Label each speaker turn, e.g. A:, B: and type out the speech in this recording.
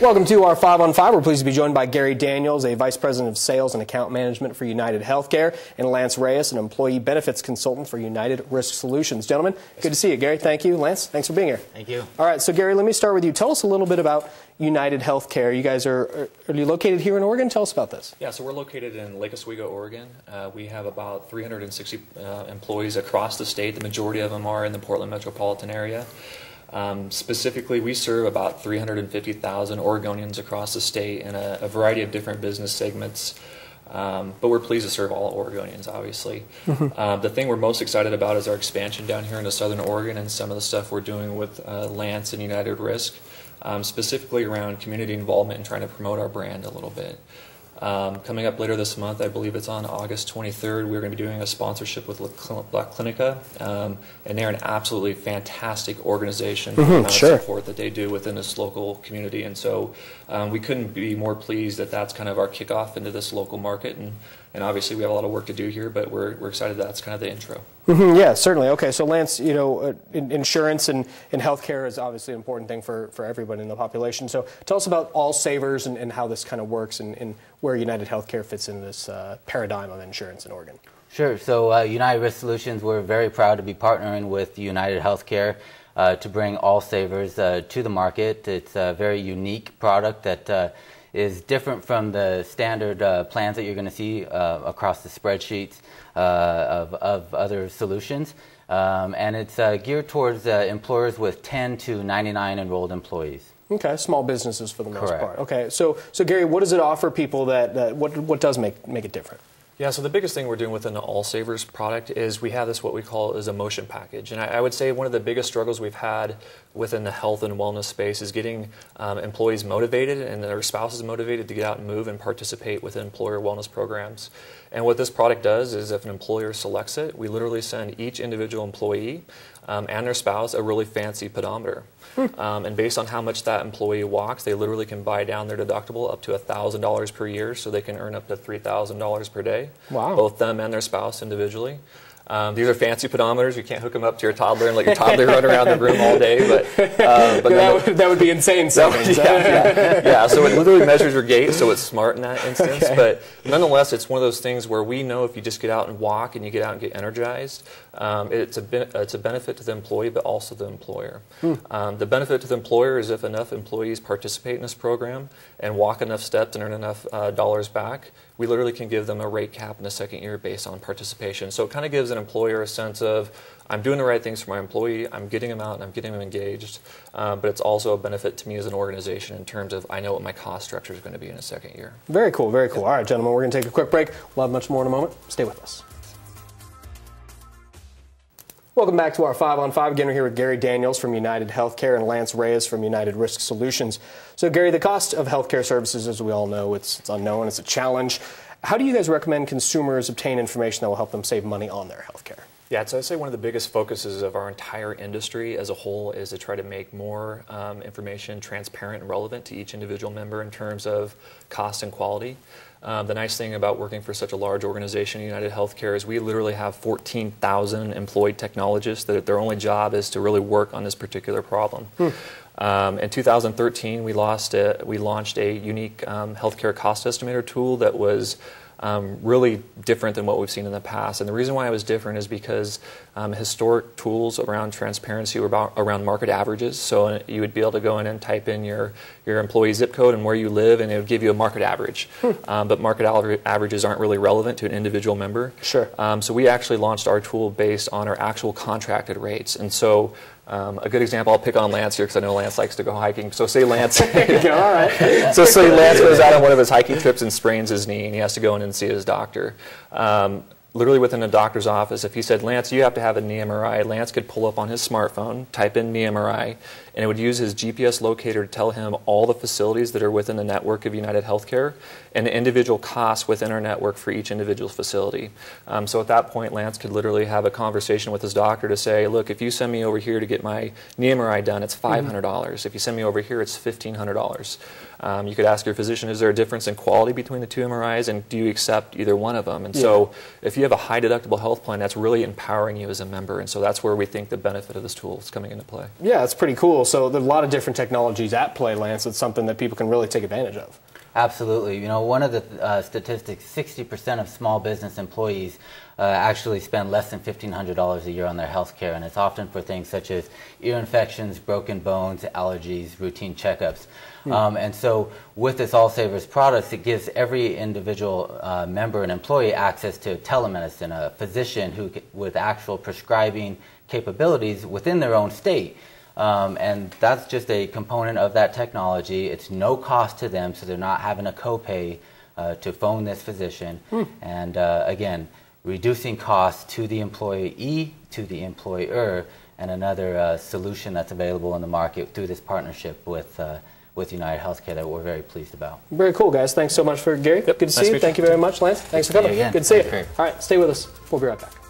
A: Welcome to our 5 on 5. We're pleased to be joined by Gary Daniels, a Vice President of Sales and Account Management for United Healthcare, and Lance Reyes, an Employee Benefits Consultant for United Risk Solutions. Gentlemen, good to see you. Gary, thank you. Lance, thanks for being here.
B: Thank you.
A: All right, so Gary, let me start with you. Tell us a little bit about United Healthcare. You guys are you located here in Oregon? Tell us about this.
C: Yeah, so we're located in Lake Oswego, Oregon. We have about 360 employees across the state. The majority of them are in the Portland metropolitan area. Specifically, we serve about 350,000 Oregonians across the state in a variety of different business segments, but we're pleased to serve all Oregonians, obviously. The thing we're most excited about is our expansion down here into Southern Oregon and some of the stuff we're doing with Lance and United Risk, specifically around community involvement and trying to promote our brand a little bit. Coming up later this month, I believe it's on August 23rd, we're going to be doing a sponsorship with La Clinica, and they're an absolutely fantastic organization for the amount of support that they do within this local community. And so we couldn't be more pleased that that's kind of our kickoff into this local market. And obviously we have a lot of work to do here, but we're excited that's kind of the intro.
A: Yeah, certainly. Okay, so Lance, you know, insurance and healthcare is obviously an important thing for everybody in the population. So tell us about All Savers and how this kind of works and where United Healthcare fits in this paradigm of insurance in Oregon.
B: Sure. So United Risk Solutions, we're very proud to be partnering with United Healthcare to bring All Savers to the market. It's a very unique product that is different from the standard plans that you're going to see across the spreadsheets of other solutions. And it's geared towards employers with 10 to 99 enrolled employees.
A: Okay, small businesses for the most part. Okay, so Gary, what does it offer people what does make it different?
C: Yeah, so the biggest thing we're doing within the All Savers product is we have this what we call is a motion package. And I would say one of the biggest struggles we've had within the health and wellness space is getting employees motivated and their spouses motivated to get out and move and participate with employer wellness programs. And what this product does is if an employer selects it, we literally send each individual employee and their spouse a really fancy pedometer. And based on how much that employee walks, they literally can buy down their deductible up to $1,000 per year, so they can earn up to $3,000 per day. Wow. Both them and their spouse individually. These are fancy pedometers. You can't hook them up to your toddler and let your toddler run around the room all day. But
A: that would be insane.
C: Yeah, so it literally measures your gait, so it's smart in that instance. Okay. But nonetheless, it's one of those things where we know if you just get out and walk and you get out and get energized, it's a benefit to the employee, but also the employer. The benefit to the employer is if enough employees participate in this program and walk enough steps and earn enough dollars back, we literally can give them a rate cap in the second year based on participation. So it kind of gives an employer a sense of, I'm doing the right things for my employee, I'm getting them out and I'm getting them engaged, but it's also a benefit to me as an organization in terms of I know what my cost structure is going to be in a second year.
A: Very cool, very cool. All right, gentlemen, we're going to take a quick break. We'll have much more in a moment. Stay with us. Welcome back to our 5 on 5. Again, we're here with Gary Daniels from United Healthcare and Lance Reyes from United Risk Solutions. So, Gary, the cost of healthcare services, as we all know, it's unknown, it's a challenge. How do you guys recommend consumers obtain information that will help them save money on their healthcare?
C: Yeah, so I'd say one of the biggest focuses of our entire industry as a whole is to try to make more information transparent and relevant to each individual member in terms of cost and quality. The nice thing about working for such a large organization, United Healthcare, is we literally have 14,000 employed technologists that their only job is to really work on this particular problem. In 2013, we launched a unique healthcare cost estimator tool that was really different than what we've seen in the past. And the reason why it was different is because historic tools around transparency were around market averages. So you would be able to go in and type in your employee zip code and where you live, and it would give you a market average. But market averages aren't really relevant to an individual member.
A: Sure.
C: So we actually launched our tool based on our actual contracted rates. And so a good example, I'll pick on Lance here because I know Lance likes to go hiking. So say Lance,
A: all right.
C: So say Lance goes out on one of his hiking trips and sprains his knee, and he has to go in and see his doctor. Literally within a doctor's office, if he said, Lance, you have to have a knee MRI, Lance could pull up on his smartphone, type in knee MRI, and it would use his GPS locator to tell him all the facilities that are within the network of United Healthcare and the individual costs within our network for each individual facility. So at that point, Lance could literally have a conversation with his doctor to say, look, if you send me over here to get my knee MRI done, it's $500. If you send me over here, it's $1,500. You could ask your physician, is there a difference in quality between the two MRIs, and do you accept either one of them? And so if you have a high deductible health plan, that's really empowering you as a member, and so that's where we think the benefit of this tool is coming into play.
A: Yeah, that's pretty cool. So there are a lot of different technologies at play, Lance. It's something that people can really take advantage of.
B: Absolutely. You know, one of the statistics, 60% of small business employees actually spend less than $1,500 a year on their health care, and it's often for things such as ear infections, broken bones, allergies, routine checkups. And so with this All Savers products, it gives every individual member and employee access to telemedicine, a physician who with actual prescribing capabilities within their own state. And that's just a component of that technology. It's no cost to them, so they're not having a copay to phone this physician. And again, reducing costs to the employee, to the employer, and another solution that's available in the market through this partnership with United Healthcare that we're very pleased about.
A: Very cool, guys. Thanks so much for Gary. Good to see you. Thank you very much, Lance. Thanks for coming.
B: Good
A: to see you. All right, stay with us. We'll be right back.